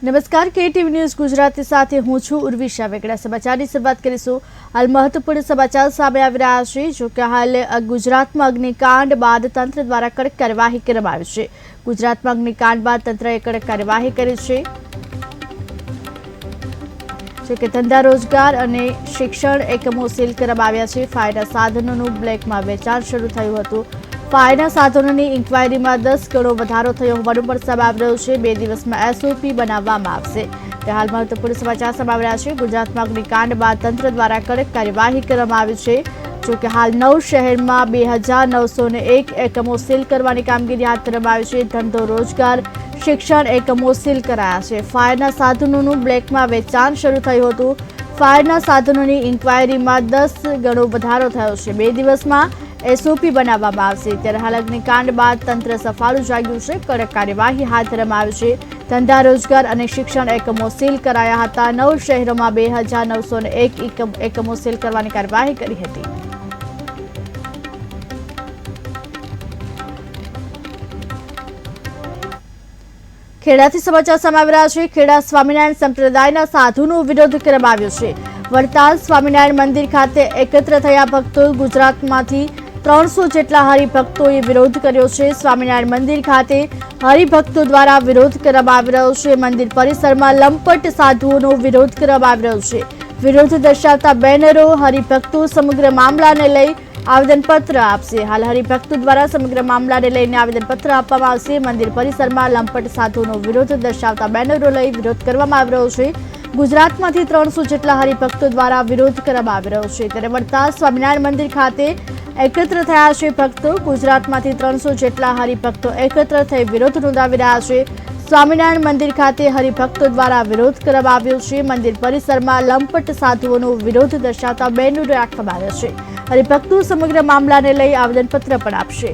નમસ્કાર, KTV news Gujarati સાથે હું છું ઉર્વિશા વેગડા। સમાચારની શરૂઆત કરીશું। હાલ મહત્વપૂર્ણ સમાચાર સામે આવી રહ્યા છે। જો કે હાલ ગુજરાતમાં અગ્નિકાંડ બાદ તંત્ર દ્વારા કડક કાર્યવાહી કરવામાં આવી છે। ગુજરાતમાં અગ્નિકાંડ બાદ તંત્રએ કડક કાર્યવાહી કરી છે। જો કે ધંધા રોજગાર અને શિક્ષણ એકમો સીલ કરવામાં આવ્યા છે। ફાયરના સાધનોનું બ્લેકમાં વેચાણ શરૂ થયું હતું। ફાયરના સાધનોની ઇન્ક્વાયરીમાં 10 ગણો વધારો થયો હોવાનું પણ સામે આવી રહ્યું છે। 2 દિવસમાં એસઓપી બનાવવામાં આવશે। હાલ મહત્વપૂર્ણ સમાચાર સામે આવી રહ્યા છે। ગુજરાતમાં અગ્નિકાંડ બાદ તંત્ર દ્વારા કડક કાર્યવાહી કરવામાં આવી છે। જો કે હાલ 9 શહેરમાં 2901 એકમો સીલ કરવાની કામગીરી હાથ ધરવામાં આવી છે। ધંધો રોજગાર શિક્ષણ એકમો સીલ કરાયા છે। ફાયરના સાધનોનું બ્લેકમાં વેચાણ શરૂ થયું હતું। ફાયરના સાધનોની ઇન્ક્વાયરીમાં 10 ગણો વધારો થયો છે। 2 દિવસમાં એસઓપી બનાવવામાં આવશે। ત્યારે હાલ અગ્નિકાંડ બાદ તંત્ર સફાળું જાગ્યું છે। કડક કાર્યવાહી હાથ ધરવામાં આવી છે। ધંધા રોજગાર અને શિક્ષણ એકમો સીલ કરાયા હતા। 9 શહેરોમાં 2901 એકમો સીલ કરવાની કાર્યવાહી કરી હતી। ખેડાથી સમાચાર સામે આવી રહ્યા છે। ખેડા સ્વામિનારાયણ સંપ્રદાયના સાધુનો વિરોધ કરવામાં આવ્યો છે। વડતાલ સ્વામિનારાયણ મંદિર ખાતે એકત્ર થયા ભક્તો ગુજરાતમાંથી 300 જેટલા હરિભક્તોએ વિરોધ કર્યો છે। સ્વામિનારાયણ મંદિર ખાતે હરિભક્તો દ્વારા વિરોધ કરવામાં આવી રહ્યો છે। મંદિર પરિસરમાં લંપટ સાધુઓનો વિરોધ કરવામાં આવી રહ્યો છે। વિરોધ દર્શાવતા બેનરો હરિભક્તો સમગ્ર મામલાને લઈ આવેદનપત્ર આપશે। હાલ હરિભક્તો દ્વારા સમગ્ર મામલાને લઈને આવેદનપત્ર આપવામાં આવશે। મંદિર પરિસરમાં લંપટ સાધુઓનો વિરોધ દર્શાવતા બેનરો લઈ વિરોધ કરવામાં આવી રહ્યો છે। ગુજરાતમાંથી 300 જેટલા હરિભક્તો દ્વારા વિરોધ કરવામાં આવી રહ્યો છે। ત્યારે વડતાલ સ્વામિનારાયણ મંદિર ખાતે એકત્ર થયા છે ભક્તો। ગુજરાતમાંથી 300 જેટલા હરિભક્તો એકત્ર થઈ વિરોધ નોંધાવી રહ્યા છે। સ્વામિનારાયણ મંદિર ખાતે હરિભક્તો દ્વારા વિરોધ કરવામાં આવ્યો છે। મંદિર પરિસરમાં લંપટ સાધુઓનો વિરોધ દર્શાવતા બેનરો રાખવામાં આવ્યા છે। હરિભક્તો સમગ્ર મામલાને લઈ આવેદનપત્ર પણ આપશે।